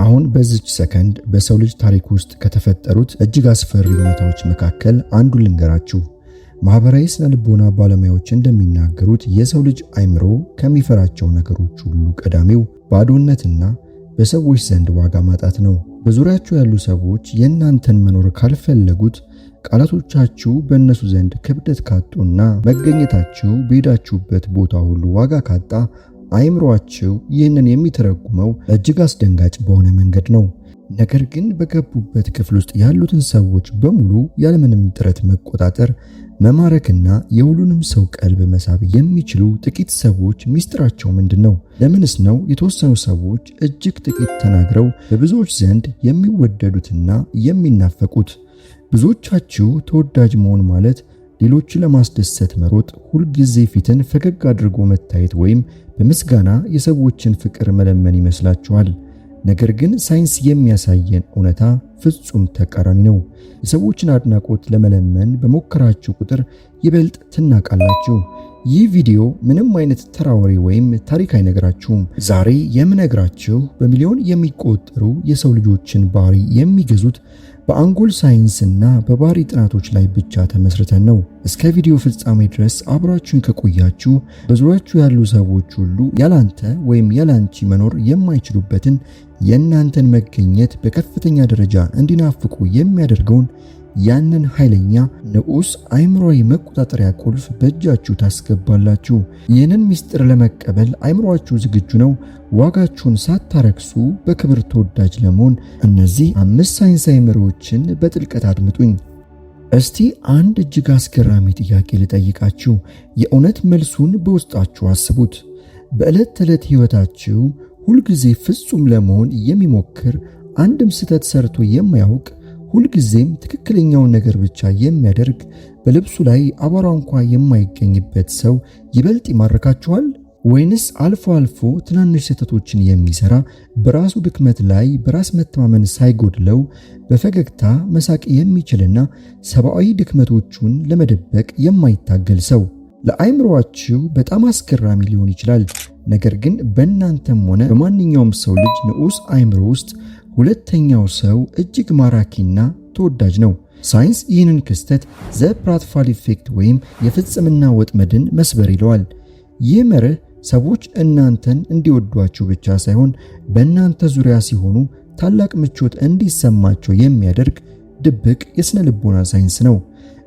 አሁን በዚች ሰከንድ በሰው ልጅ ታሪክ ውስጥ ከተፈጠሩት እጅግ አስፈሪ ሁኔታዎች መካከል አንዱን ልንገራችሁ። ማህበራዊ ስነልቦና ባለሙያዎች እንደሚናገሩት የሰው ልጅ አእምሮ ከሚፈራቸው ነገሮች ሁሉ ቀዳሚው ባዶነትና በሰዎች ዘንድ ዋጋ ማጣት ነው። በዙሪያችሁ ያሉ ሰዎች የእናንተን መኖር ካልፈለጉት፣ ቃላቶቻችሁ በእነሱ ዘንድ ክብደት ካጡና መገኘታችሁ በሄዳችሁበት ቦታ ሁሉ ዋጋ ካጣ አእምሮአችሁ ይህንን የሚተረጉመው እጅግ አስደንጋጭ በሆነ መንገድ ነው። ነገር ግን በገቡበት ክፍል ውስጥ ያሉትን ሰዎች በሙሉ ያለምንም ጥረት መቆጣጠር፣ መማረክና የሁሉንም ሰው ቀልብ መሳብ የሚችሉ ጥቂት ሰዎች ሚስጥራቸው ምንድነው? ለምንስ ነው የተወሰኑ ሰዎች እጅግ ጥቂት ተናግረው በብዙዎች ዘንድ የሚወደዱትና የሚናፈቁት? ብዙዎቻችሁ ተወዳጅ መሆን ማለት ሌሎችን ለማስደሰት መሮጥ፣ ሁልጊዜ ፊትን ፈገግ አድርጎ መታየት ወይም በምስጋና የሰዎችን ፍቅር መለመን ይመስላችኋል። ነገር ግን ሳይንስ የሚያሳየን እውነታ ፍጹም ተቃራኒ ነው። የሰዎችን አድናቆት ለመለመን በሞከራችሁ ቁጥር ይበልጥ ትናቃላችሁ። ይህ ቪዲዮ ምንም አይነት ተራ ወሬ ወይም ታሪክ አይነግራችሁም። ዛሬ የምነግራችሁ በሚሊዮን የሚቆጠሩ የሰው ልጆችን ባህሪ የሚገዙት በአንጎል ሳይንስና በባህሪ ጥናቶች ላይ ብቻ ተመስርተን ነው። እስከ ቪዲዮ ፍጻሜ ድረስ አብራችሁን ከቆያችሁ በዙሪያችሁ ያሉ ሰዎች ሁሉ ያላንተ ወይም ያላንቺ መኖር የማይችሉበትን የእናንተን መገኘት በከፍተኛ ደረጃ እንዲናፍቁ የሚያደርገውን ያንን ኃይለኛ ንዑስ አእምሮአዊ መቆጣጠሪያ ቁልፍ በእጃችሁ ታስገባላችሁ። ይህንን ምስጢር ለመቀበል አእምሮአችሁ ዝግጁ ነው? ዋጋችሁን ሳታረክሱ በክብር ተወዳጅ ለመሆን እነዚህ 5 ሳይንሳዊ መርሆችን በጥልቀት አድምጡኝ። እስቲ አንድ እጅግ አስገራሚ ጥያቄ ልጠይቃችሁ። የእውነት መልሱን በውስጣችሁ አስቡት። በዕለት ተዕለት ሕይወታችሁ ሁልጊዜ ፍጹም ለመሆን የሚሞክር፣ አንድም ስህተት ሰርቶ የማያውቅ፣ ሁልጊዜም ትክክለኛውን ነገር ብቻ የሚያደርግ፣ በልብሱ ላይ አቧራ እንኳ የማይገኝበት ሰው ይበልጥ ይማርካችኋል? ወይንስ አልፎ አልፎ ትናንሽ ስህተቶችን የሚሰራ፣ በራሱ ድክመት ላይ በራስ መተማመን ሳይጎድለው በፈገግታ መሳቅ የሚችልና ሰብአዊ ድክመቶቹን ለመደበቅ የማይታገል ሰው? ለአእምሮአችሁ በጣም አስገራሚ ሊሆን ይችላል። ነገር ግን በእናንተም ሆነ በማንኛውም ሰው ልጅ ንዑስ አእምሮ ውስጥ ሁለተኛው ሰው እጅግ ማራኪና ተወዳጅ ነው። ሳይንስ ይህንን ክስተት ዘ ፕራትፋል ኢፌክት ወይም የፍጽምና ወጥመድን መስበር ይለዋል። ይህ መርህ ሰዎች እናንተን እንዲወዷችሁ ብቻ ሳይሆን በእናንተ ዙሪያ ሲሆኑ ታላቅ ምቾት እንዲሰማቸው የሚያደርግ ድብቅ የሥነ ልቦና ሳይንስ ነው።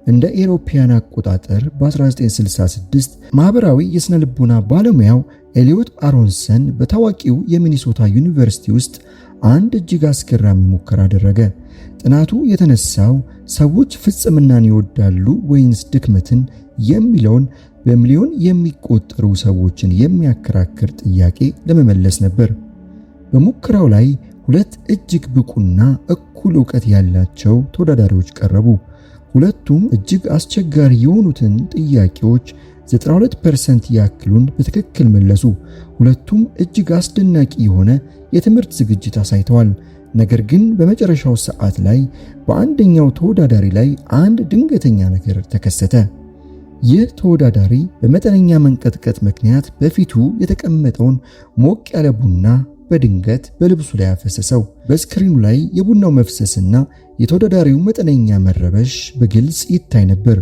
እንደ ኤሮፓያን አቆጣጠር በ1966 ማህበራዊ የሥነ ልቦና ባለሙያው ኤሊዮት አሮንሰን በታዋቂው የሚኒሶታ ዩኒቨርሲቲ ውስጥ አንድ እጅግ አስገራሚ ሙከራ አደረገ። ጥናቱ የተነሳው ሰዎች ፍጽምናን ይወዳሉ ወይንስ ድክመትን የሚለውን በሚሊዮን የሚቆጠሩ ሰዎችን የሚያከራክር ጥያቄ ለመመለስ ነበር። በሙከራው ላይ 2 እጅግ ብቁና እኩል ዕውቀት ያላቸው ተወዳዳሪዎች ቀረቡ። ሁለቱም እጅግ አስቸጋሪ የሆኑትን ጥያቄዎች 92% ያክሉን በትክክል መለሱ። ሁለቱም እጅግ አስደናቂ የሆነ የትምህርት ዝግጅት አሳይተዋል። ነገር ግን በመጨረሻው ሰዓት ላይ በአንደኛው ተወዳዳሪ ላይ አንድ ድንገተኛ ነገር ተከሰተ። ይህ ተወዳዳሪ በመጠነኛ መንቀጥቀጥ ምክንያት በፊቱ የተቀመጠውን ሞቅ ያለ ቡና በድንገት በልብሱ ላይ አፈሰሰው። በስክሪኑ ላይ የቡናው መፍሰስና የተወዳዳሪው መጠነኛ መረበሽ በግልጽ ይታይ ነበር።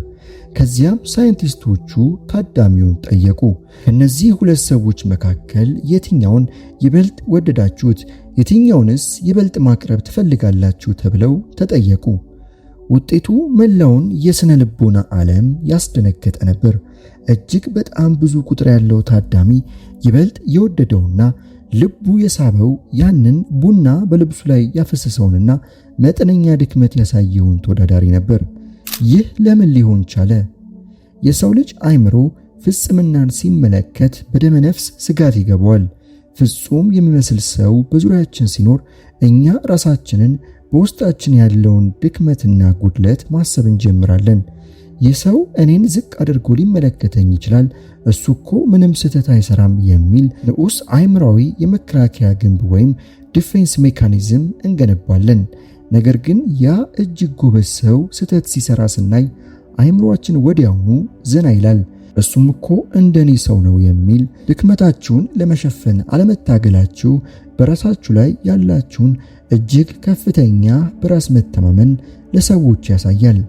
ከዚያም ሳይንቲስቶቹ ታዳሚውን ጠየቁ፣ ከነዚህ 2 ሰዎች መካከል የትኛውን ይበልጥ ወደዳችሁት? የትኛውንስ ይበልጥ ማቅረብ ትፈልጋላችሁ? ተብለው ተጠየቁ። ውጤቱ መላውን የሥነ ልቦና ዓለም ያስደነገጠ ነበር። እጅግ በጣም ብዙ ቁጥር ያለው ታዳሚ ይበልጥ የወደደውና ልቡ የሳበው ያንን ቡና በልብሱ ላይ ያፈሰሰውንና መጠነኛ ድክመት ያሳየውን ተወዳዳሪ ነበር። ይህ ለምን ሊሆን ቻለ? የሰው ልጅ አእምሮ ፍጽምናን ሲመለከት በደመ ነፍስ ስጋት ይገባዋል። ፍጹም የሚመስል ሰው በዙሪያችን ሲኖር እኛ ራሳችንን በውስጣችን ያለውን ድክመትና ጉድለት ማሰብ እንጀምራለን። ይህ ሰው እኔን ዝቅ አድርጎ ሊመለከተኝ ይችላል፣ እሱ እኮ ምንም ስህተት አይሰራም የሚል ንዑስ አእምሮአዊ የመከላከያ ግንብ ወይም ዲፌንስ ሜካኒዝም እንገነባለን። ነገር ግን ያ እጅግ ጎበዝ ሰው ስህተት ሲሰራ ስናይ አእምሮአችን ወዲያውኑ ዘና ይላል። እሱም እኮ እንደኔ ሰው ነው የሚል ድክመታችሁን ለመሸፈን አለመታገላችሁ በራሳችሁ ላይ ያላችሁን እጅግ ከፍተኛ በራስ መተማመን ለሰዎች ያሳያል።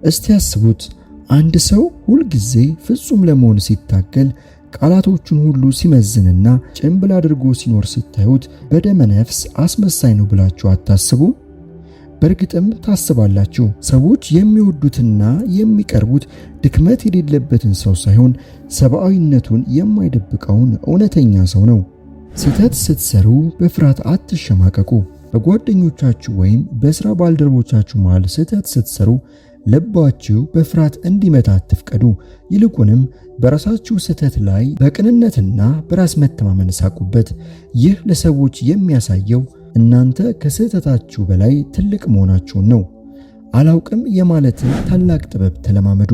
እስቲ ያስቡት፣ አንድ ሰው ሁልጊዜ ፍጹም ለመሆን ሲታገል ቃላቶቹን ሁሉ ሲመዝንና ጭንብል አድርጎ ሲኖር ስታዩት በደመ ነፍስ አስመሳይ ነው ብላችሁ አታስቡ? በእርግጥም ታስባላችሁ። ሰዎች የሚወዱትና የሚቀርቡት ድክመት የሌለበትን ሰው ሳይሆን ሰብአዊነቱን የማይደብቀውን እውነተኛ ሰው ነው። ስህተት ስትሰሩ በፍርሃት አትሸማቀቁ። በጓደኞቻችሁ ወይም በሥራ ባልደረቦቻችሁ መሃል ስህተት ስትሰሩ ልባችሁ በፍርሃት እንዲመታ አትፍቀዱ። ይልቁንም በራሳችሁ ስህተት ላይ በቅንነትና በራስ መተማመን ሳቁበት። ይህ ለሰዎች የሚያሳየው እናንተ ከስህተታችሁ በላይ ትልቅ መሆናችሁን ነው። አላውቅም የማለትን ታላቅ ጥበብ ተለማመዱ።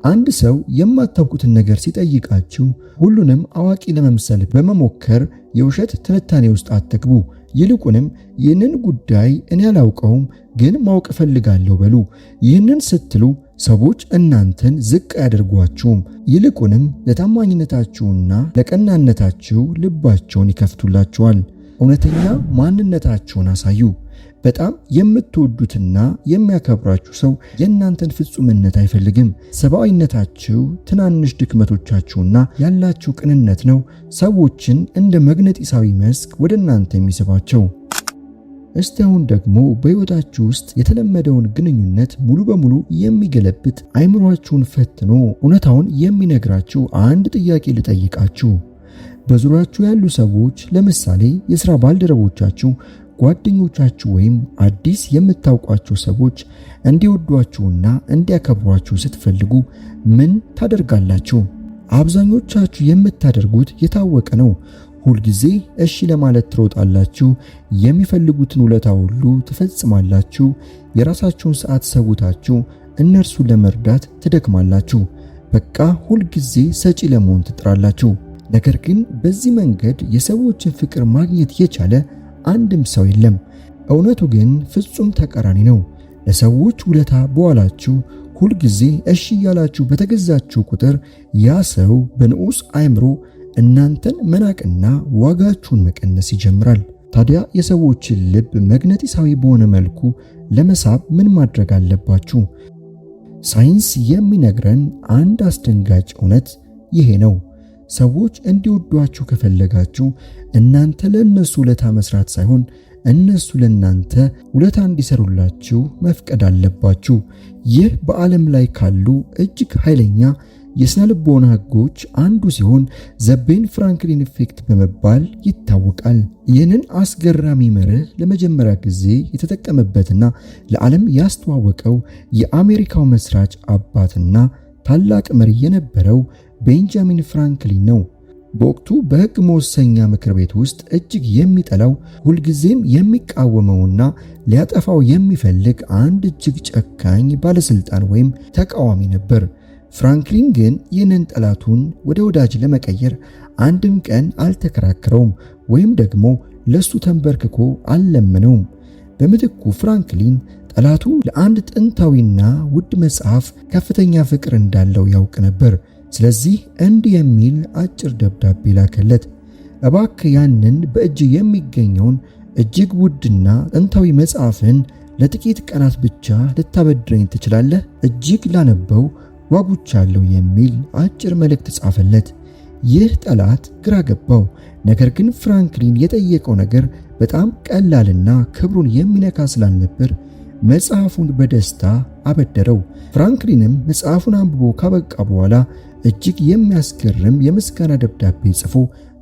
አንድ ሰው የማታውቁትን ነገር ሲጠይቃችሁ ሁሉንም አዋቂ ለመምሰል በመሞከር የውሸት ትንታኔ ውስጥ አትግቡ። ይልቁንም ይህንን ጉዳይ እኔ አላውቀውም ግን ማወቅ እፈልጋለሁ በሉ። ይህንን ስትሉ ሰዎች እናንተን ዝቅ አያደርጓችሁም። ይልቁንም ለታማኝነታችሁና ለቀናነታችሁ ልባቸውን ይከፍቱላችኋል። እውነተኛ ማንነታችሁን አሳዩ። በጣም የምትወዱትና የሚያከብራችሁ ሰው የእናንተን ፍጹምነት አይፈልግም። ሰብአዊነታችሁ፣ ትናንሽ ድክመቶቻችሁና ያላችሁ ቅንነት ነው ሰዎችን እንደ መግነጢሳዊ መስክ ወደ እናንተ የሚስባቸው። እስቲ አሁን ደግሞ በሕይወታችሁ ውስጥ የተለመደውን ግንኙነት ሙሉ በሙሉ የሚገለብጥ አይምሯችሁን ፈትኖ እውነታውን የሚነግራችሁ አንድ ጥያቄ ልጠይቃችሁ። በዙሪያችሁ ያሉ ሰዎች፣ ለምሳሌ የሥራ ባልደረቦቻችሁ፣ ጓደኞቻችሁ ወይም አዲስ የምታውቋቸው ሰዎች እንዲወዷችሁና እንዲያከብሯችሁ ስትፈልጉ ምን ታደርጋላችሁ? አብዛኞቻችሁ የምታደርጉት የታወቀ ነው። ሁልጊዜ እሺ ለማለት ትሮጣላችሁ። የሚፈልጉትን ውለታ ሁሉ ትፈጽማላችሁ። የራሳችሁን ሰዓት ሰውታችሁ እነርሱን ለመርዳት ትደክማላችሁ። በቃ ሁልጊዜ ሰጪ ለመሆን ትጥራላችሁ። ነገር ግን በዚህ መንገድ የሰዎችን ፍቅር ማግኘት የቻለ አንድም ሰው የለም። እውነቱ ግን ፍጹም ተቃራኒ ነው። ለሰዎች ውለታ በዋላችሁ ሁልጊዜ እሺ ያላችሁ በተገዛችሁ ቁጥር ያ ሰው በንዑስ አእምሮ እናንተን መናቅና ዋጋችሁን መቀነስ ይጀምራል። ታዲያ የሰዎችን ልብ መግነጢሳዊ በሆነ መልኩ ለመሳብ ምን ማድረግ አለባችሁ? ሳይንስ የሚነግረን አንድ አስደንጋጭ እውነት ይሄ ነው። ሰዎች እንዲወዷችሁ ከፈለጋችሁ እናንተ ለእነሱ ውለታ መስራት ሳይሆን እነሱ ለእናንተ ውለታ እንዲሰሩላችሁ መፍቀድ አለባችሁ። ይህ በዓለም ላይ ካሉ እጅግ ኃይለኛ የሥነ ልቦና ሕጎች አንዱ ሲሆን ዘቤን ፍራንክሊን ኢፌክት በመባል ይታወቃል። ይህንን አስገራሚ መርህ ለመጀመሪያ ጊዜ የተጠቀመበትና ለዓለም ያስተዋወቀው የአሜሪካው መስራች አባትና ታላቅ መሪ የነበረው ቤንጃሚን ፍራንክሊን ነው። በወቅቱ በሕግ መወሰኛ ምክር ቤት ውስጥ እጅግ የሚጠላው ሁልጊዜም የሚቃወመውና ሊያጠፋው የሚፈልግ አንድ እጅግ ጨካኝ ባለስልጣን ወይም ተቃዋሚ ነበር። ፍራንክሊን ግን ይህንን ጠላቱን ወደ ወዳጅ ለመቀየር አንድም ቀን አልተከራከረውም ወይም ደግሞ ለሱ ተንበርክኮ አልለመነውም። በምትኩ ፍራንክሊን ጠላቱ ለአንድ ጥንታዊና ውድ መጽሐፍ ከፍተኛ ፍቅር እንዳለው ያውቅ ነበር። ስለዚህ እንዲህ የሚል አጭር ደብዳቤ ላከለት። እባክህ ያንን በእጅ የሚገኘውን እጅግ ውድና ጥንታዊ መጽሐፍን ለጥቂት ቀናት ብቻ ልታበድረኝ ትችላለህ? እጅግ ላነበው ጓጉቻለሁ የሚል አጭር መልእክት ጻፈለት። ይህ ጠላት ግራ ገባው። ነገር ግን ፍራንክሊን የጠየቀው ነገር በጣም ቀላልና ክብሩን የሚነካ ስላልነበር መጽሐፉን በደስታ አበደረው። ፍራንክሊንም መጽሐፉን አንብቦ ካበቃ በኋላ እጅግ የሚያስገርም የምስጋና ደብዳቤ ጽፎ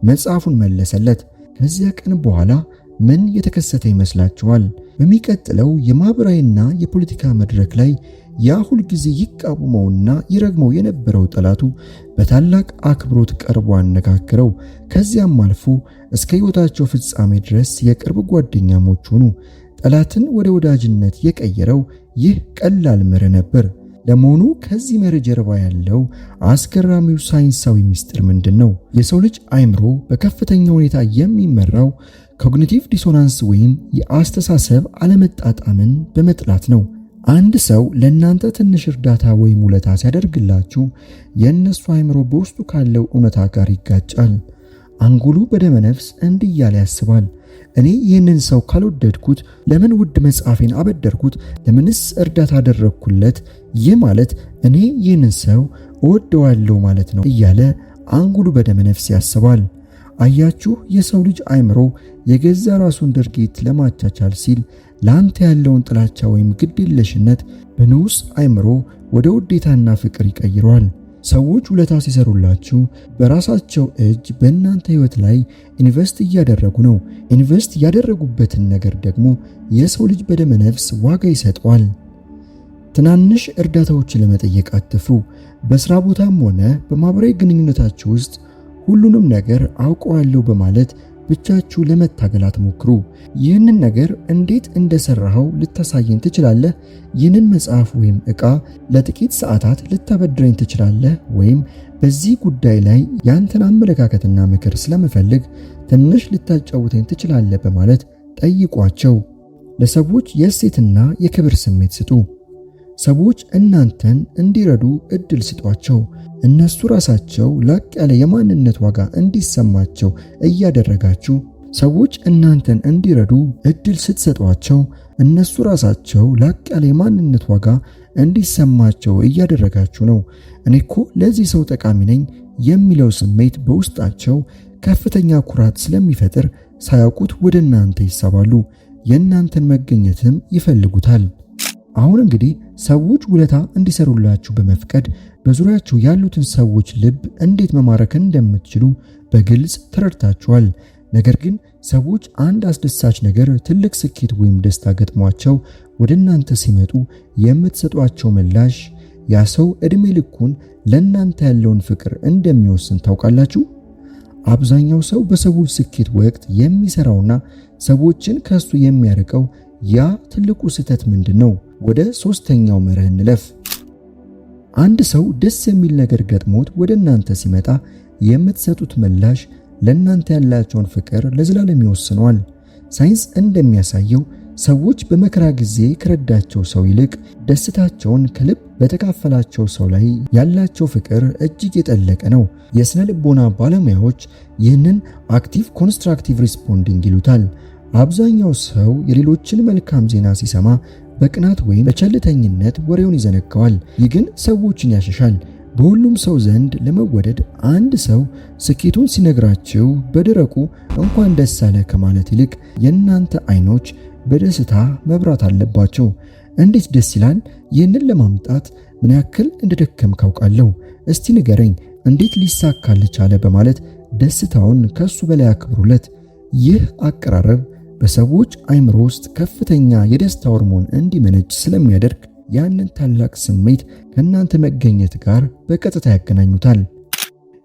መጽሐፉን መለሰለት። ከዚያ ቀን በኋላ ምን የተከሰተ ይመስላችኋል? በሚቀጥለው የማህበራዊና የፖለቲካ መድረክ ላይ ያ ሁልጊዜ ይቃወመውና ይረግመው የነበረው ጠላቱ በታላቅ አክብሮት ቀርቦ አነጋገረው። ከዚያም አልፎ እስከ ሕይወታቸው ፍጻሜ ድረስ የቅርብ ጓደኛሞች ሆኑ። ጠላትን ወደ ወዳጅነት የቀየረው ይህ ቀላል መርህ ነበር። ለመሆኑ ከዚህ መርህ ጀርባ ያለው አስገራሚው ሳይንሳዊ ምስጢር ምንድን ነው? የሰው ልጅ አእምሮ በከፍተኛ ሁኔታ የሚመራው ኮግኒቲቭ ዲሶናንስ ወይም የአስተሳሰብ አለመጣጣምን በመጥላት ነው። አንድ ሰው ለእናንተ ትንሽ እርዳታ ወይም ውለታ ሲያደርግላችሁ የእነሱ አእምሮ በውስጡ ካለው እውነታ ጋር ይጋጫል። አንጎሉ በደመ ነፍስ እንዲህ እያለ ያስባል። እኔ ይህንን ሰው ካልወደድኩት ለምን ውድ መጽሐፌን አበደርኩት? ለምንስ እርዳታ አደረግኩለት? ይህ ማለት እኔ ይህንን ሰው እወደዋለሁ ማለት ነው እያለ አንጎሉ በደመ ነፍስ ያስባል። አያችሁ፣ የሰው ልጅ አእምሮ የገዛ ራሱን ድርጊት ለማቻቻል ሲል ላንተ ያለውን ጥላቻ ወይም ግዴለሽነት በንዑስ አእምሮ ወደ ውዴታና ፍቅር ይቀይረዋል። ሰዎች ውለታ ሲሰሩላችሁ በራሳቸው እጅ በእናንተ ሕይወት ላይ ኢንቨስት እያደረጉ ነው። ኢንቨስት ያደረጉበትን ነገር ደግሞ የሰው ልጅ በደመ ነፍስ ዋጋ ይሰጠዋል። ትናንሽ እርዳታዎችን ለመጠየቅ አትፍሩ። በስራ ቦታም ሆነ በማህበራዊ ግንኙነታችሁ ውስጥ ሁሉንም ነገር አውቀዋለሁ በማለት ብቻችሁ ለመታገል አትሞክሩ። ይህንን ነገር እንዴት እንደሰራኸው ልታሳየኝ ትችላለህ? ይህንን መጽሐፍ ወይም ዕቃ ለጥቂት ሰዓታት ልታበድረኝ ትችላለህ? ወይም በዚህ ጉዳይ ላይ ያንተን አመለካከትና ምክር ስለምፈልግ ትንሽ ልታጫውተኝ ትችላለህ? በማለት ጠይቋቸው። ለሰዎች የእሴትና የክብር ስሜት ስጡ። ሰዎች እናንተን እንዲረዱ እድል ስጧቸው። እነሱ ራሳቸው ላቅ ያለ የማንነት ዋጋ እንዲሰማቸው እያደረጋችሁ ሰዎች እናንተን እንዲረዱ እድል ስትሰጧቸው እነሱ ራሳቸው ላቅ ያለ የማንነት ዋጋ እንዲሰማቸው እያደረጋችሁ ነው። እኔኮ ለዚህ ሰው ጠቃሚ ነኝ የሚለው ስሜት በውስጣቸው ከፍተኛ ኩራት ስለሚፈጥር ሳያውቁት ወደ እናንተ ይሳባሉ። የእናንተን መገኘትም ይፈልጉታል። አሁን እንግዲህ ሰዎች ውለታ እንዲሰሩላችሁ በመፍቀድ በዙሪያችሁ ያሉትን ሰዎች ልብ እንዴት መማረክ እንደምትችሉ በግልጽ ተረድታችኋል። ነገር ግን ሰዎች አንድ አስደሳች ነገር፣ ትልቅ ስኬት ወይም ደስታ ገጥሟቸው ወደ እናንተ ሲመጡ የምትሰጧቸው ምላሽ ያ ሰው ዕድሜ ልኩን ለእናንተ ያለውን ፍቅር እንደሚወስን ታውቃላችሁ። አብዛኛው ሰው በሰዎች ስኬት ወቅት የሚሰራውና ሰዎችን ከሱ የሚያርቀው ያ ትልቁ ስህተት ምንድን ነው? ወደ ሶስተኛው መርህ እንለፍ። አንድ ሰው ደስ የሚል ነገር ገጥሞት ወደ እናንተ ሲመጣ የምትሰጡት ምላሽ ለእናንተ ያላቸውን ፍቅር ለዘላለም ይወስነዋል። ሳይንስ እንደሚያሳየው ሰዎች በመከራ ጊዜ ከረዳቸው ሰው ይልቅ ደስታቸውን ከልብ በተካፈላቸው ሰው ላይ ያላቸው ፍቅር እጅግ የጠለቀ ነው። የስነ ልቦና ባለሙያዎች ይህንን አክቲቭ ኮንስትራክቲቭ ሪስፖንዲንግ ይሉታል። አብዛኛው ሰው የሌሎችን መልካም ዜና ሲሰማ በቅናት ወይም በቸልተኝነት ወሬውን ይዘነጋዋል። ይህ ግን ሰዎችን ያሸሻል። በሁሉም ሰው ዘንድ ለመወደድ አንድ ሰው ስኬቱን ሲነግራችሁ በደረቁ እንኳን ደስ አለ ከማለት ይልቅ የእናንተ አይኖች በደስታ መብራት አለባቸው። እንዴት ደስ ይላል! ይህንን ለማምጣት ምን ያክል እንደደከም ካውቃለሁ። እስቲ ንገረኝ፣ እንዴት ሊሳካል ቻለ? በማለት ደስታውን ከሱ በላይ አክብሩለት። ይህ አቀራረብ በሰዎች አእምሮ ውስጥ ከፍተኛ የደስታ ሆርሞን እንዲመነጭ ስለሚያደርግ ያንን ታላቅ ስሜት ከእናንተ መገኘት ጋር በቀጥታ ያገናኙታል።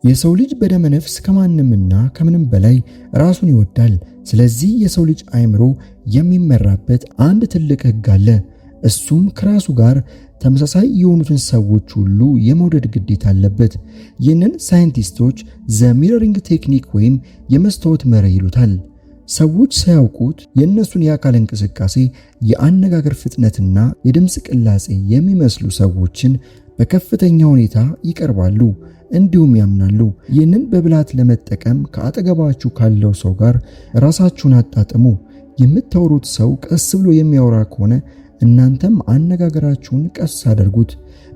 የሰው ልጅ በደመ ነፍስ ከማንምና ከምንም በላይ ራሱን ይወዳል። ስለዚህ የሰው ልጅ አእምሮ የሚመራበት አንድ ትልቅ ሕግ አለ። እሱም ከራሱ ጋር ተመሳሳይ የሆኑትን ሰዎች ሁሉ የመውደድ ግዴታ አለበት። ይህንን ሳይንቲስቶች ዘ ሚረሪንግ ቴክኒክ ወይም የመስታወት መርህ ይሉታል። ሰዎች ሳያውቁት የእነሱን የአካል እንቅስቃሴ፣ የአነጋገር ፍጥነትና የድምፅ ቅላጼ የሚመስሉ ሰዎችን በከፍተኛ ሁኔታ ይቀርባሉ፣ እንዲሁም ያምናሉ። ይህንን በብልሃት ለመጠቀም ከአጠገባችሁ ካለው ሰው ጋር ራሳችሁን አጣጥሙ። የምታወሩት ሰው ቀስ ብሎ የሚያወራ ከሆነ እናንተም አነጋገራችሁን ቀስ አድርጉት።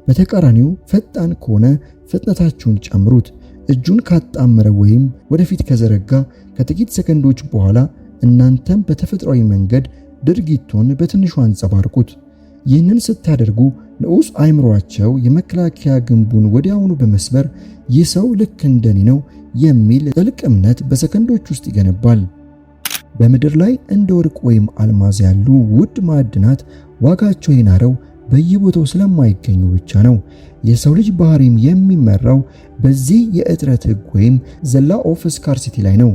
በተቃራኒው ፈጣን ከሆነ ፍጥነታችሁን ጨምሩት። እጁን ካጣመረ ወይም ወደፊት ከዘረጋ ከጥቂት ሰከንዶች በኋላ እናንተም በተፈጥሯዊ መንገድ ድርጊቱን በትንሹ አንጸባርቁት። ይህንን ስታደርጉ ንዑስ አእምሮአቸው የመከላከያ ግንቡን ወዲያውኑ በመስበር ይህ ሰው ልክ እንደኔ ነው የሚል ጥልቅ እምነት በሰከንዶች ውስጥ ይገነባል። በምድር ላይ እንደ ወርቅ ወይም አልማዝ ያሉ ውድ ማዕድናት ዋጋቸው የናረው በየቦታው ስለማይገኙ ብቻ ነው። የሰው ልጅ ባህሪም የሚመራው በዚህ የእጥረት ሕግ ወይም ዘ ላው ኦፍ ስካርሲቲ ላይ ነው።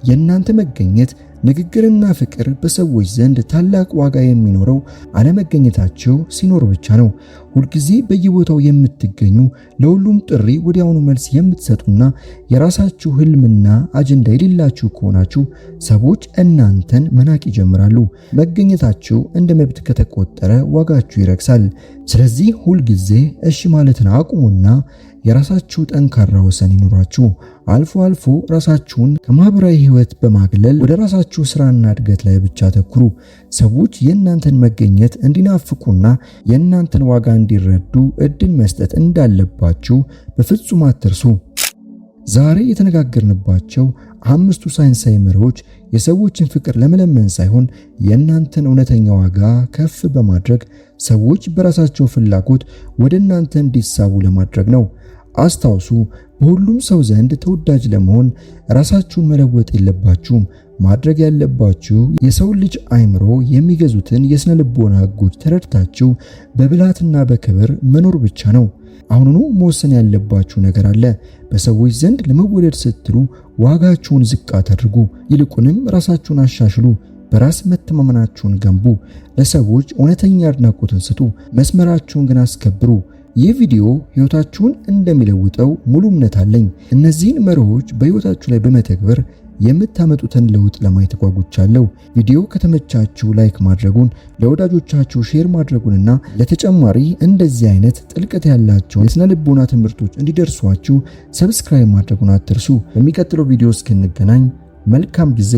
የእናንተ መገኘት፣ ንግግርና ፍቅር በሰዎች ዘንድ ታላቅ ዋጋ የሚኖረው አለመገኘታቸው ሲኖር ብቻ ነው። ሁልጊዜ በየቦታው የምትገኙ፣ ለሁሉም ጥሪ ወዲያውኑ መልስ የምትሰጡና የራሳችሁ ህልምና አጀንዳ የሌላችሁ ከሆናችሁ ሰዎች እናንተን መናቅ ይጀምራሉ። መገኘታችሁ እንደ መብት ከተቆጠረ ዋጋችሁ ይረክሳል። ስለዚህ ሁልጊዜ እሺ ማለትን አቁሙና የራሳችሁ ጠንካራ ወሰን ይኑራችሁ። አልፎ አልፎ ራሳችሁን ከማህበራዊ ህይወት በማግለል ወደ ራሳችሁ ስራና እድገት ላይ ብቻ ተኩሩ። ሰዎች የእናንተን መገኘት እንዲናፍቁና የእናንተን ዋጋ እንዲረዱ እድል መስጠት እንዳለባችሁ በፍጹም አትርሱ። ዛሬ የተነጋገርንባቸው 5ቱ ሳይንሳዊ መርሆች የሰዎችን ፍቅር ለመለመን ሳይሆን የእናንተን እውነተኛ ዋጋ ከፍ በማድረግ ሰዎች በራሳቸው ፍላጎት ወደ እናንተ እንዲሳቡ ለማድረግ ነው። አስታውሱ፣ በሁሉም ሰው ዘንድ ተወዳጅ ለመሆን ራሳችሁን መለወጥ የለባችሁም። ማድረግ ያለባችሁ የሰው ልጅ አእምሮ የሚገዙትን የስነ ልቦና ህጎች ተረድታችሁ በብልሃትና በክብር መኖር ብቻ ነው። አሁኑኑ መወሰን ያለባችሁ ነገር አለ። በሰዎች ዘንድ ለመወደድ ስትሉ ዋጋችሁን ዝቅ አታድርጉ። ይልቁንም ራሳችሁን አሻሽሉ። በራስ መተማመናችሁን ገንቡ። ለሰዎች እውነተኛ አድናቆትን ስጡ፣ መስመራችሁን ግን አስከብሩ። ይህ ቪዲዮ ህይወታችሁን እንደሚለውጠው ሙሉ እምነት አለኝ። እነዚህን መርሆች በህይወታችሁ ላይ በመተግበር የምታመጡትን ለውጥ ለማየት ጓጉቻለሁ። ቪዲዮ ከተመቻችሁ ላይክ ማድረጉን፣ ለወዳጆቻችሁ ሼር ማድረጉንና ለተጨማሪ እንደዚህ አይነት ጥልቀት ያላቸው የስነ ልቦና ትምህርቶች እንዲደርሷችሁ ሰብስክራይብ ማድረጉን አትርሱ። በሚቀጥለው ቪዲዮ እስክንገናኝ መልካም ጊዜ።